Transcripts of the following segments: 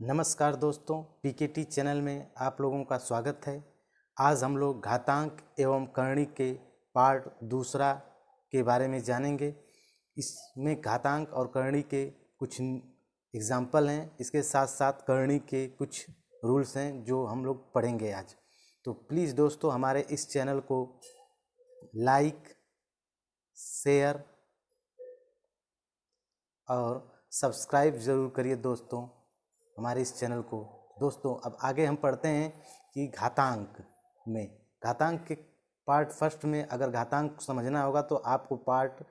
नमस्कार दोस्तों, PKT channel में आप लोगों का स्वागत है। आज हम लोग घातांक एवं करणी के पार्ट दूसरा के बारे में जानेंगे। इसमें घातांक और करणी के कुछ एग्जाम्पल हैं, इसके साथ साथ करणी के कुछ रूल्स हैं जो हम लोग पढ़ेंगे आज। तो प्लीज़ दोस्तों हमारे इस चैनल को लाइक, शेयर और सब्सक्राइब ज़रूर करिए दोस्तों हमारे इस चैनल को। दोस्तों अब आगे हम पढ़ते हैं कि घातांक के पार्ट फर्स्ट में अगर घातांक समझना होगा तो आपको पार्ट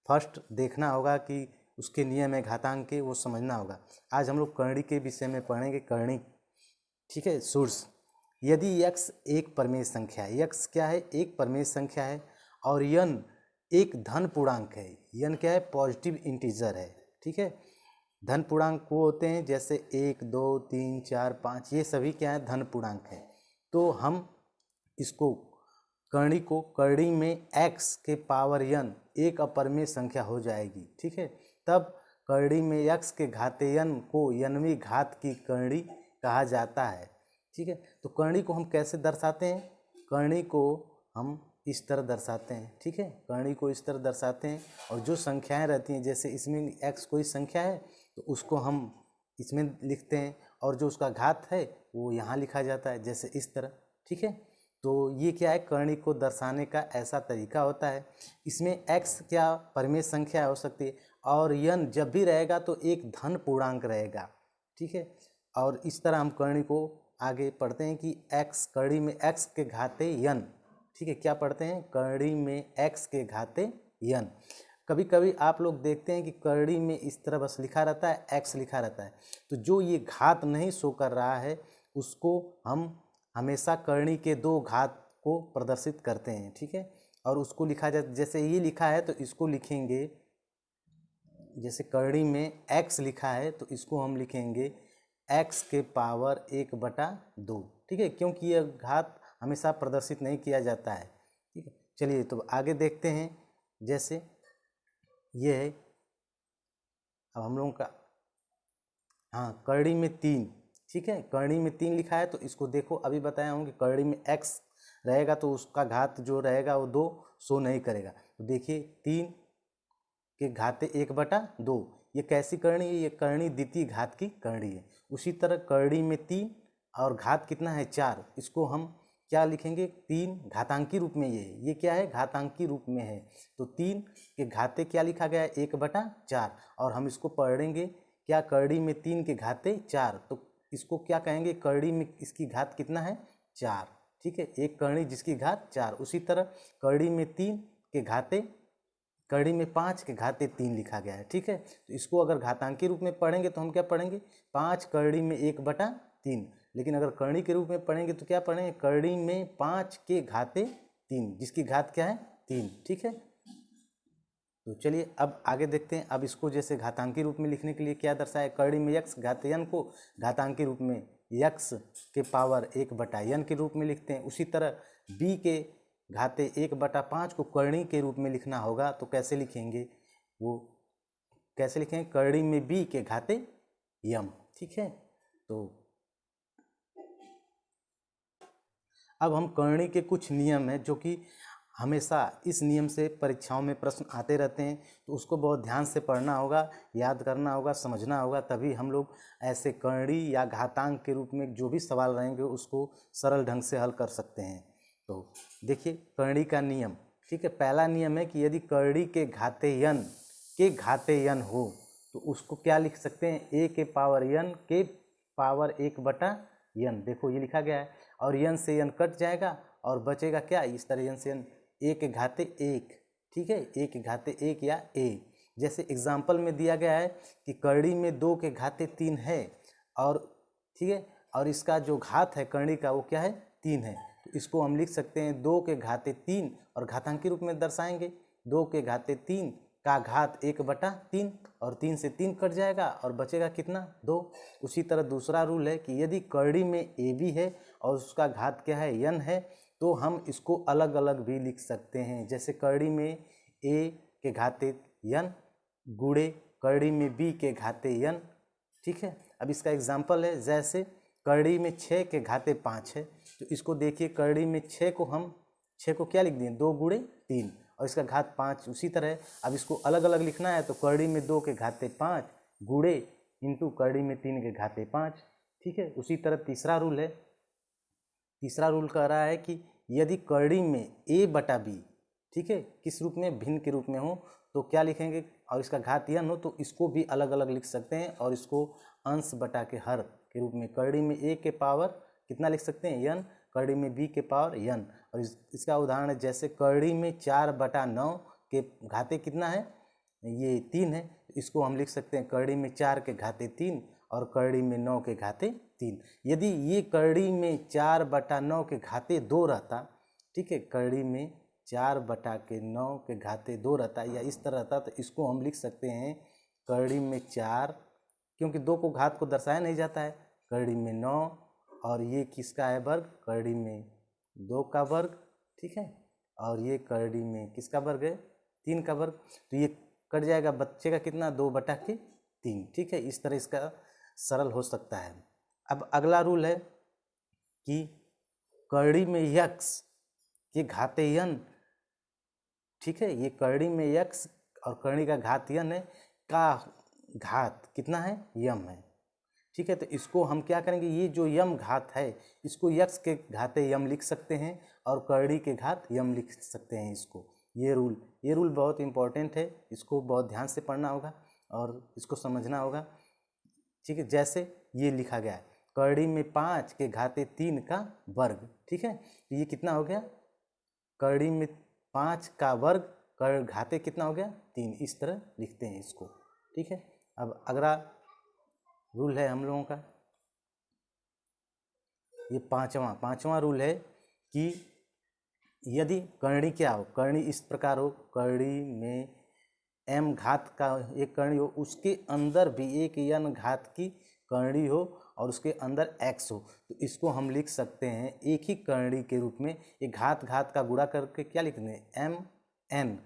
फर्स्ट देखना होगा कि उसके नियम है घातांक के, वो समझना होगा। आज हम लोग करणी के विषय में पढ़ेंगे। करणी, ठीक है। सोर्स, यदि x एक परमेय संख्या है, x क्या है? एक परमेय संख्या है, और n एक धन पूर्णांक है। n क्या है? पॉजिटिव इंटीजर है, ठीक है। धन पूर्णांक वो होते हैं जैसे 1, 2, 3, 4, 5, ये सभी क्या है? धन पूर्णांक है। तो हम इसको करणी में x के पावर n एक अपरमेय संख्या हो जाएगी, ठीक है। तब करणी में x के घाते n को nवीं घात की करणी कहा जाता है, ठीक है। तो करणी को हम कैसे दर्शाते हैं? करणी को हम इस तरह दर्शाते हैं, ठीक है। करणी को इस तरह दर्शाते हैं, और जो संख्याएं रहती हैं, जैसे इसमें x कोई संख्या है तो उसको हम इसमें लिखते हैं, और जो उसका घात है वो यहाँ लिखा जाता है, जैसे इस तरह, ठीक है। तो ये क्या है? करणी को दर्शाने का ऐसा तरीका होता है। इसमें x क्या परमेय संख्या हो सकती है, और n जब भी रहेगा तो एक धन पूर्णांक रहेगा, ठीक है। और इस तरह हम करणी को आगे पढ़ते हैं कि x करणी में x के घाते n, ठीक है। क्या पढ़ते हैं? करणी में x के घाते n। कभी कभी आप लोग देखते हैं कि करणी में इस तरह बस लिखा रहता है, x लिखा रहता है, तो जो ये घात नहीं शो कर रहा है उसको हम हमेशा करणी के दो घात को प्रदर्शित करते हैं, ठीक है। और उसको लिखा जाए, जैसे ये लिखा है तो इसको लिखेंगे, जैसे करणी में x लिखा है तो इसको हम लिखेंगे x के पावर 1/2, ठीक है, क्योंकि यह घात हमेशा प्रदर्शित नहीं किया जाता है, ठीक है। चलिए तो आगे देखते हैं। जैसे ये है अब हम लोगों का, हाँ, करणी में 3, ठीक है। करणी में 3 लिखा है तो इसको देखो, अभी बताया हूँ कि करणी में x रहेगा तो उसका घात जो रहेगा वो 2 शो नहीं करेगा। तो देखिए 3 के घाते 1/2, ये कैसी करणी है? ये करणी द्वितीय घात की करणी है। उसी तरह करणी में 3 और घात कितना है? 4, इसको हम क्या लिखेंगे? 3 घातांकी रूप में ये क्या है? घातांकी रूप में है। तो 3 के घाते क्या लिखा गया है? 1/4, और हम इसको पढ़ेंगे क्या? करणी में 3 के घाते 4, तो इसको क्या कहेंगे? करणी में इसकी घात कितना है? 4, ठीक है। एक करणी जिसकी घात 4। उसी तरह करणी में 3 के घाते, करणी में 5 के घाते 3 लिखा गया है, ठीक है। तो इसको अगर घातांकी रूप में पढ़ेंगे तो हम क्या पढ़ेंगे? 5 करणी में 1/3। लेकिन अगर करणी के रूप में पढ़ेंगे तो क्या पढ़ेंगे? करणी में 5 के घाते 3, जिसकी घात क्या है? 3, ठीक है। तो चलिए अब आगे देखते हैं। अब इसको जैसे घातांकी रूप में लिखने के लिए क्या दर्शाए? करणी में x घाते n को घातांकी रूप में x के पावर 1/n के रूप में लिखते हैं। उसी तरह b के घाते 1/5 को करणी के रूप में लिखना होगा तो कैसे लिखेंगे? वो कैसे लिखेंगे? करणी में b के घाते m, ठीक है। तो अब हम करणी के कुछ नियम हैं जो कि हमेशा इस नियम से परीक्षाओं में प्रश्न आते रहते हैं, तो उसको बहुत ध्यान से पढ़ना होगा, याद करना होगा, समझना होगा, तभी हम लोग ऐसे करणी या घातांक के रूप में जो भी सवाल रहेंगे उसको सरल ढंग से हल कर सकते हैं। तो देखिए करणी का नियम, ठीक है। पहला नियम है कि यदि करणी के घाते n हो तो उसको क्या लिख सकते हैं? a के पावर n के पावर 1/n। देखो ये लिखा गया है, और n से n कट जाएगा और बचेगा क्या? इस तरह n से n, a के घाते 1, ठीक है, a के घाते 1 या a। जैसे एग्जाम्पल में दिया गया है कि करणी में 2 के घाते 3 है, और ठीक है, और इसका जो घात है करणी का वो क्या है? 3 है। तो इसको हम लिख सकते हैं 2 के घाते 3, और घातांकी रूप में दर्शाएंगे 2 के घाते 3 का घात 1/3, और 3 से 3 कट जाएगा और बचेगा कितना? 2। उसी तरह दूसरा रूल है कि यदि करणी में ए बी है और उसका घात क्या है? n है, तो हम इसको अलग अलग भी लिख सकते हैं। जैसे करणी में a के घाते n गुणे करणी में b के घाते n, ठीक है। अब इसका एग्जाम्पल है, जैसे करड़ी में 6 के घाते 5 है, तो इसको देखिए करड़ी में 6 को हम 6 को क्या लिख दिए 2 गुणे 3 और इसका घात 5 उसी तरह है। अब इसको अलग अलग लिखना है तो करड़ी में 2 के घाते 5 गुणे इंटू करड़ी में 3 के घाते 5, ठीक है। उसी तरह तीसरा रूल है, तीसरा रूल कह रहा है कि यदि करड़ी में a बटा b, ठीक है, किस रूप में, भिन्न के रूप में हो तो क्या लिखेंगे, और इसका घात n हो तो इसको भी अलग अलग लिख सकते हैं और इसको अंश बटा के हर के रूप में करड़ी में a के पावर कितना लिख सकते हैं n, करड़ी में b के पावर n। और इसका उदाहरण है जैसे करड़ी में 4/9 के घाते कितना है, ये 3 है, इसको हम लिख सकते हैं करड़ी में 4 के घाते 3 और करड़ी में 9 के घाते 3। यदि ये करड़ी में 4/9 के घाते 2 रहता, ठीक है, करड़ी में 4/9 के घाते 2 रहता या इस तरह रहता तो इसको हम लिख सकते हैं करड़ी में 4, क्योंकि 2 को घात को दर्शाया नहीं जाता है, करड़ी में 9 और ये किसका है वर्ग, करड़ी में 2 का वर्ग, ठीक है, और ये करड़ी में किसका वर्ग है 3 का वर्ग, तो ये कट जाएगा, बच्चेगा कितना 2/3, ठीक है। इस तरह इसका सरल हो सकता है। अब अगला रूल है कि करड़ी में x के घाते n, ठीक है, ये करड़ी में x और करड़ी का घात n है, का घात कितना है यम है, ठीक है। तो इसको हम क्या करेंगे, ये जो यम घात है इसको x के घाते यम लिख सकते हैं और करड़ी के घात यम लिख सकते हैं इसको। ये रूल बहुत इंपॉर्टेंट है, इसको बहुत ध्यान से पढ़ना होगा और इसको समझना होगा, ठीक है। जैसे ये लिखा गया है करड़ी में 5 के घाते 3 का वर्ग, ठीक है, तो ये कितना हो गया, करड़ी में 5 का वर्ग कर घाते कितना हो गया 3, इस तरह लिखते हैं इसको, ठीक है। अब अगला रूल है हम लोगों का, ये पांचवा रूल है कि यदि करणी क्या हो, करणी इस प्रकार हो, करणी में m घात का एक करणी हो, उसके अंदर भी एक n घात की करणी हो और उसके अंदर x हो, तो इसको हम लिख सकते हैं एक ही करणी के रूप में, एक घात का गुणा करके क्या लिखते हैं mn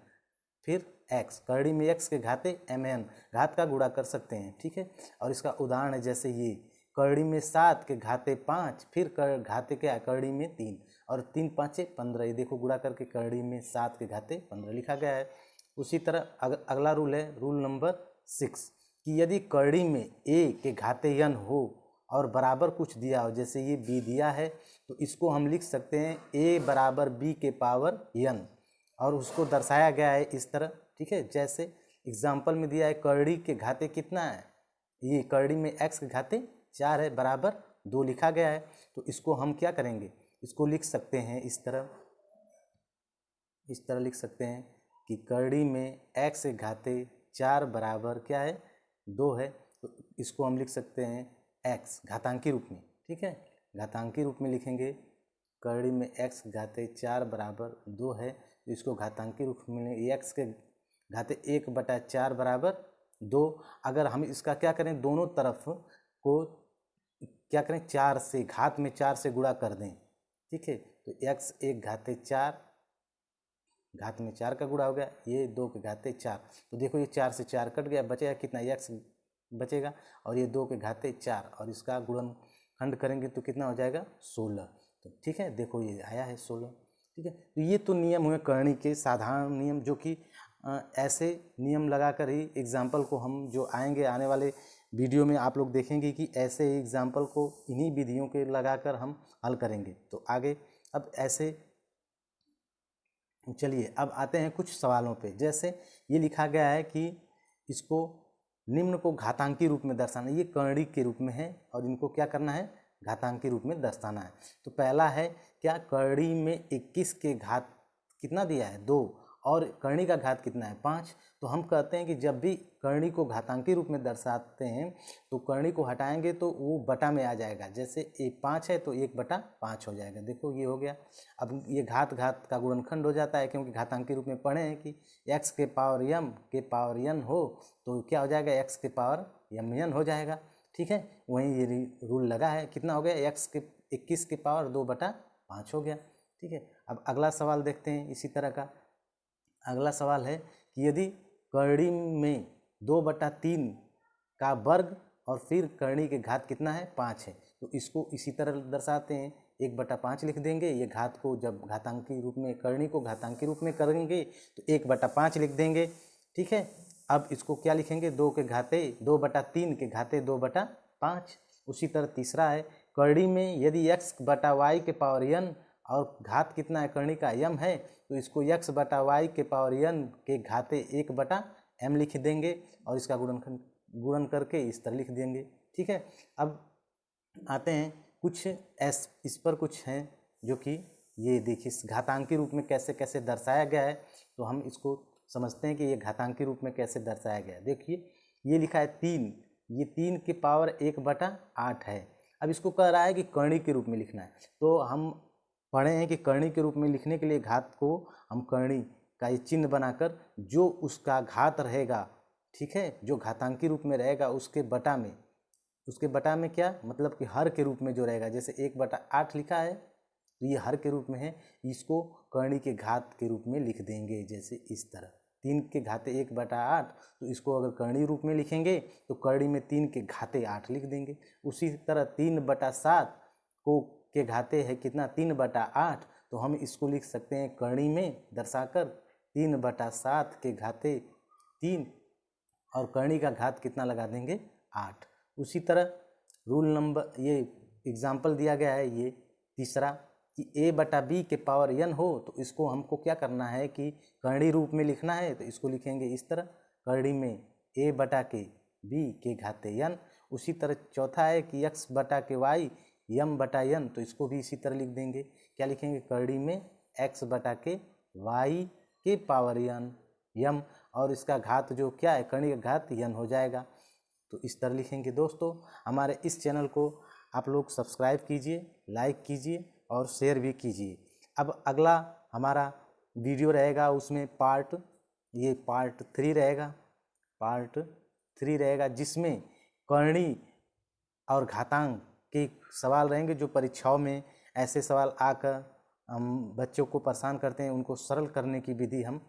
फिर x, करणी में x के घाते mn घात का गुणा कर सकते हैं, ठीक है। और इसका उदाहरण है जैसे ये करणी में 7 के घाते 5 फिर घाते क्या है करणी में 3 और 3 5 15, ये देखो गुणा करके करणी में 7 के घाते 15 लिखा गया है। उसी तरह अगला रूल है रूल नंबर 6 कि यदि करणी में a के घाते n हो और बराबर कुछ दिया हो, जैसे ये b दिया है तो इसको हम लिख सकते हैं a बराबर b के पावर n और उसको दर्शाया गया है इस तरह, ठीक है। जैसे एग्जाम्पल में दिया है करणी के घाते कितना है, ये करणी में x के घाते 4 है बराबर 2 लिखा गया है, तो इसको हम क्या करेंगे, इसको लिख सकते हैं इस तरह लिख सकते हैं कि करणी में x के घाते 4 बराबर क्या है 2 है, तो इसको हम लिख सकते हैं x घातांकी रूप में, ठीक है, घातांकी रूप में लिखेंगे करणी में x घाते 4 बराबर 2 है, तो इसको घातांकी रूप में x के घाते 1/4 बराबर 2। अगर हम इसका क्या करें, दोनों तरफ को क्या करें 4 से घात में 4 से गुणा कर दें, ठीक है, तो x 1 घाते 4 घात में 4 का गुणा हो गया, ये 2 के घाते 4, तो देखो ये 4 से 4 कट गया, बचेगा कितना x बचेगा और ये 2 के घाते 4 और इसका गुणनखंड करेंगे तो कितना हो जाएगा 16, तो ठीक है, देखो ये आया है 16, ठीक है। तो ये तो नियम हुए करणी के साधारण नियम, जो कि ऐसे नियम लगाकर ही एग्जाम्पल को हम जो आएंगे आने वाले वीडियो में आप लोग देखेंगे कि ऐसे एग्जाम्पल को इन्हीं विधियों के लगाकर हम हल करेंगे। तो आगे अब ऐसे चलिए अब आते हैं कुछ सवालों पे, जैसे ये लिखा गया है कि इसको निम्न को घातांकी रूप में दर्शाना, ये करणी के रूप में है और इनको क्या करना है घातांकी रूप में दर्शाना है। तो पहला है क्या, करणी में 21 के घात कितना दिया है 2 और करणी का घात कितना है 5, तो हम कहते हैं कि जब भी करणी को घातांकी रूप में दर्शाते हैं तो करणी को हटाएंगे तो वो बटा में आ जाएगा, जैसे 5 है तो 1/5 हो जाएगा, देखो ये हो गया। अब ये घात का गुणनखंड हो जाता है, क्योंकि घातांकी रूप में पढ़े हैं कि x के पावर m के पावर n हो तो क्या हो जाएगा x के पावर mn हो जाएगा, ठीक है। वहीं ये रूल लगा है, कितना हो गया x के 21 के पावर 2/5 हो गया, ठीक है। अब अगला सवाल देखते हैं इसी तरह का। अगला सवाल है कि यदि करणी में 2/3 का वर्ग और फिर करणी के घात कितना है 5 है। तो इसको इसी तरह दर्शाते हैं, 1/5 लिख देंगे। ये घात को जब घातांकी रूप में, करणी को घातांकी रूप में करेंगे तो 1/5 लिख देंगे। ठीक है, अब इसको क्या लिखेंगे, 2/3 के घाते 2/5। उसी तरह तीसरा है, करणी में यदि x/y के पावर n और घात कितना है करणी का m है, तो इसको x/y के पावर n के घाते 1/m लिख देंगे और इसका गुणन करके इस तरह लिख देंगे। ठीक है, अब आते हैं कुछ इस पर कुछ हैं जो कि ये देखिए घातांकी रूप में कैसे कैसे दर्शाया गया है, तो हम इसको समझते हैं कि ये घातांकी रूप में कैसे दर्शाया गया है। देखिए ये लिखा है 3, ये 3 के पावर 1/8 है। अब इसको कह रहा है कि करणी के रूप में लिखना है, तो हम पढ़े हैं कि करणी के रूप में लिखने के लिए घात को हम करणी का ये चिन्ह बनाकर जो उसका घात रहेगा, ठीक है, जो घातांकी रूप में रहेगा उसके बटा में क्या मतलब कि हर के रूप में जो रहेगा, जैसे 1/8 लिखा है तो ये हर के रूप में है, इसको करणी के घात के रूप में लिख देंगे। जैसे इस तरह 3 के घाते 1/8, तो इसको अगर करणी रूप में लिखेंगे तो करणी में 3 के घाते 8 लिख देंगे। उसी तरह 3/7 को के घाते है कितना 3/8, तो हम इसको लिख सकते हैं करणी में दर्शाकर 3/7 के घाते 3 और करणी का घात कितना लगा देंगे 8। उसी तरह रूल नंबर, ये एग्जाम्पल दिया गया है ये तीसरा कि a/b के पावर n हो, तो इसको हमको क्या करना है कि करणी रूप में लिखना है, तो इसको लिखेंगे इस तरह, करणी में a/b के घाते n। उसी तरह चौथा है कि x/y m/n, तो इसको भी इसी तरह लिख देंगे। क्या लिखेंगे, करणी में x/y के पावर n m, और इसका घात जो क्या है करणी का घात n हो जाएगा। तो इस तरह लिखेंगे। दोस्तों हमारे इस चैनल को आप लोग सब्सक्राइब कीजिए, लाइक कीजिए और शेयर भी कीजिए। अब अगला हमारा वीडियो रहेगा, उसमें पार्ट 3 रहेगा जिसमें करणी और घातांक के सवाल रहेंगे, जो परीक्षाओं में ऐसे सवाल आकर हम बच्चों को परेशान करते हैं, उनको सरल करने की विधि हम